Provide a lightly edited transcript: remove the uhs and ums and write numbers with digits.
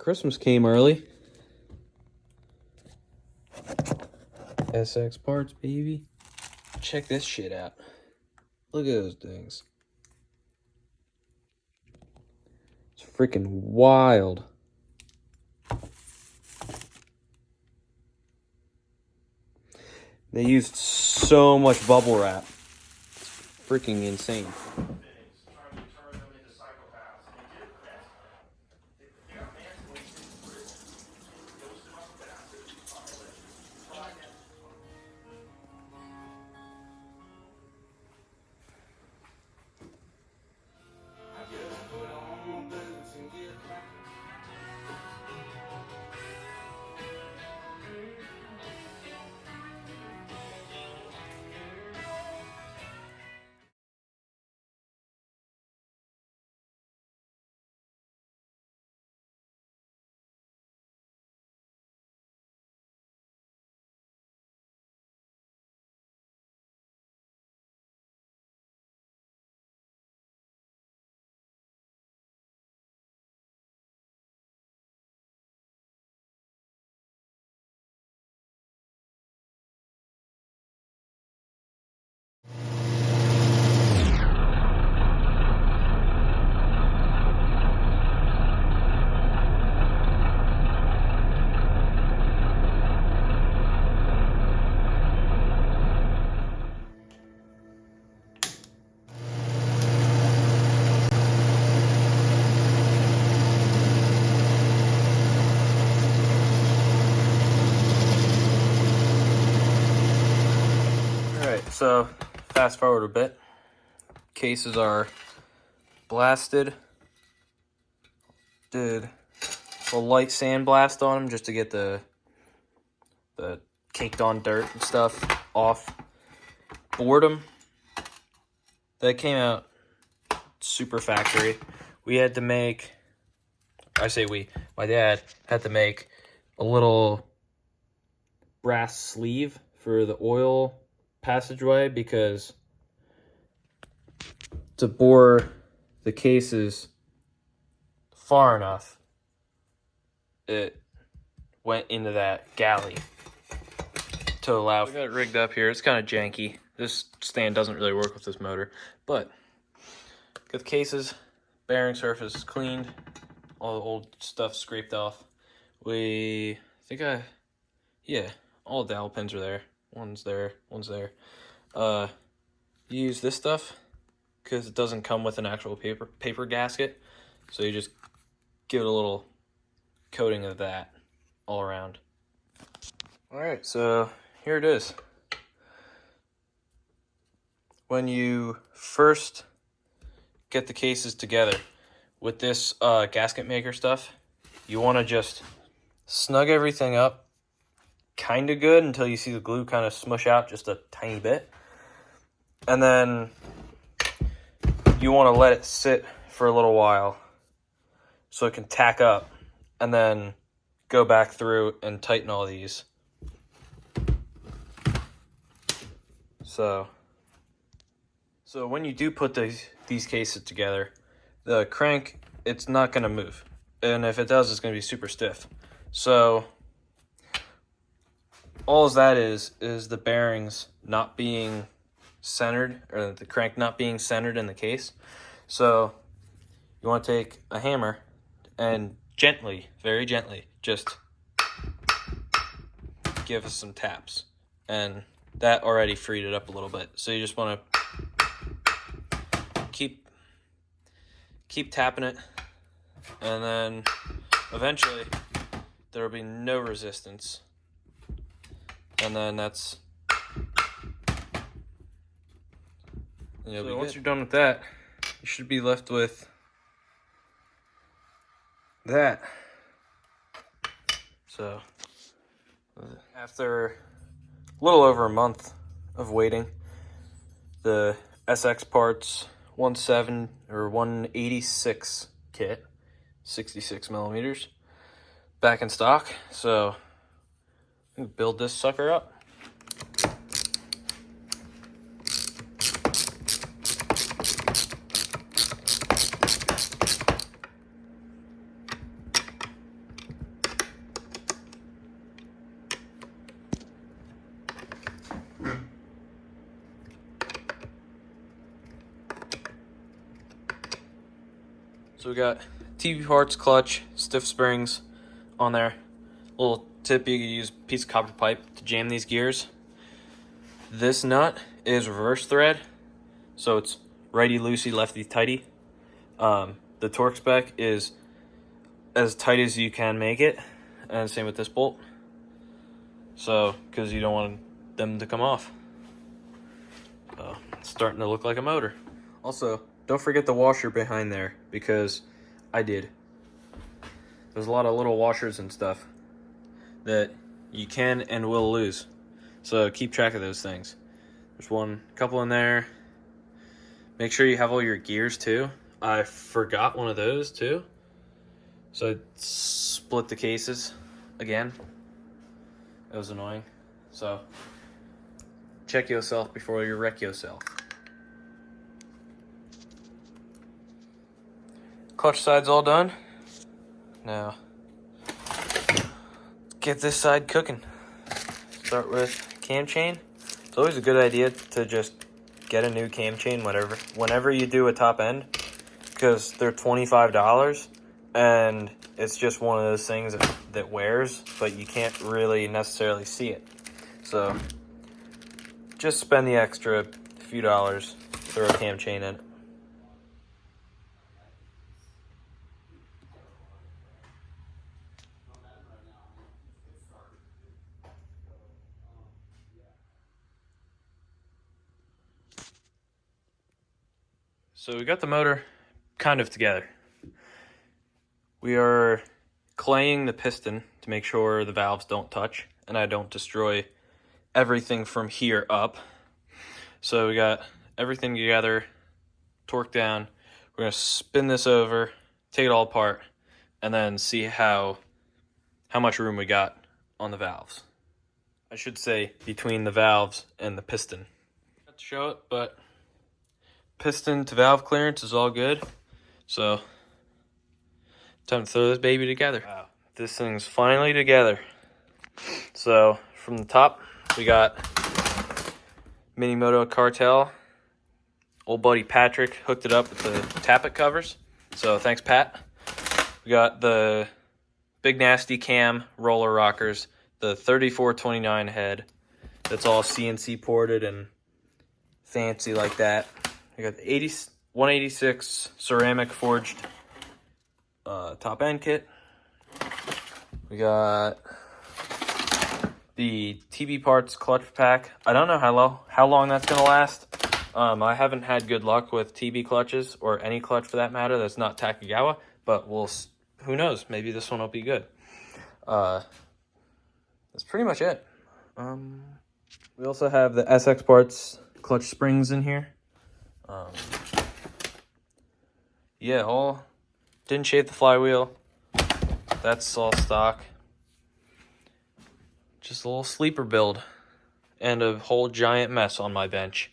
Christmas came early. Sxparts, baby. Check this shit out. Look at those things. It's freaking wild. They used so much bubble wrap. It's freaking insane. So, fast forward a bit. Cases are blasted. Did a light sandblast on them just to get the caked on dirt and stuff off. Bored them. That came out super factory. We had to make, I say we, my dad had to make a little brass sleeve for the oil passageway, because to bore the cases far enough, it went into that galley to allow. I got it rigged up here. It's kind of janky. This stand doesn't really work with this motor, but got the cases, bearing surface is cleaned, all the old stuff scraped off. Yeah, all the dowel pins are there. One's there, one's there. You use this stuff because it doesn't come with an actual paper gasket, so you just give it a little coating of that all around. All right, so here it is. When you first get the cases together with this gasket maker stuff, you want to just snug everything up kind of good until you see the glue kind of smush out just a tiny bit. And then you want to let it sit for a little while so it can tack up, and then go back through and tighten all these. So when you do put these cases together, the crank, it's not going to move. And if it does, it's going to be super stiff. So all that is the bearings not being centered, or the crank not being centered in the case. So you want to take a hammer and gently, very gently, just give us some taps. And that already freed it up a little bit. So you just want to keep tapping it, and then eventually there will be no resistance. And then that's, so once you're done with that, you should be left with that. So after a little over a month of waiting, the Sxparts 186 kit, 66 millimeters, back in stock. So build this sucker up. So we got Tbparts clutch, stiff springs on there. Little tip, you can use a piece of copper pipe to jam these gears. This nut is reverse thread, so it's righty loosey, lefty tighty. The torque spec is as tight as you can make it, and same with this bolt. So, because you don't want them to come off. It's starting to look like a motor. Also, don't forget the washer behind there, because I did. There's a lot of little washers and stuff that you can and will lose. So keep track of those things. There's a couple in there. Make sure you have all your gears too. I forgot one of those too. So I split the cases again. It was annoying. So check yourself before you wreck yourself. Clutch side's all done. Now, get this side cooking. Start with cam chain. It's always a good idea to just get a new cam chain whenever you do a top end, because they're $25 and it's just one of those things that wears, but you can't really necessarily see it. So just spend the extra few dollars, throw a cam chain in. So we got the motor kind of together. We are claying the piston to make sure the valves don't touch and I don't destroy everything from here up. So we got everything together, torque down. We're gonna spin this over, take it all apart, and then see how much room we got on the valves. I should say between the valves and the piston. Not to show it, but piston to valve clearance is all good. So time to throw this baby together. Wow, this thing's finally together. So from the top, we got Minimoto Cartel. Old buddy Patrick hooked it up with the tappet covers. So thanks, Pat. We got the Big Nasty Cam roller rockers, the 3429 head. That's all CNC ported and fancy like that. We got the 186 ceramic forged top end kit. We got the Tbparts clutch pack. I don't know how long that's gonna last. I haven't had good luck with TB clutches, or any clutch for that matter that's not Takegawa, but who knows, maybe this one will be good. That's pretty much it. We also have the Sxparts clutch springs in here. Yeah, didn't shave the flywheel. That's all stock. Just a little sleeper build and a whole giant mess on my bench.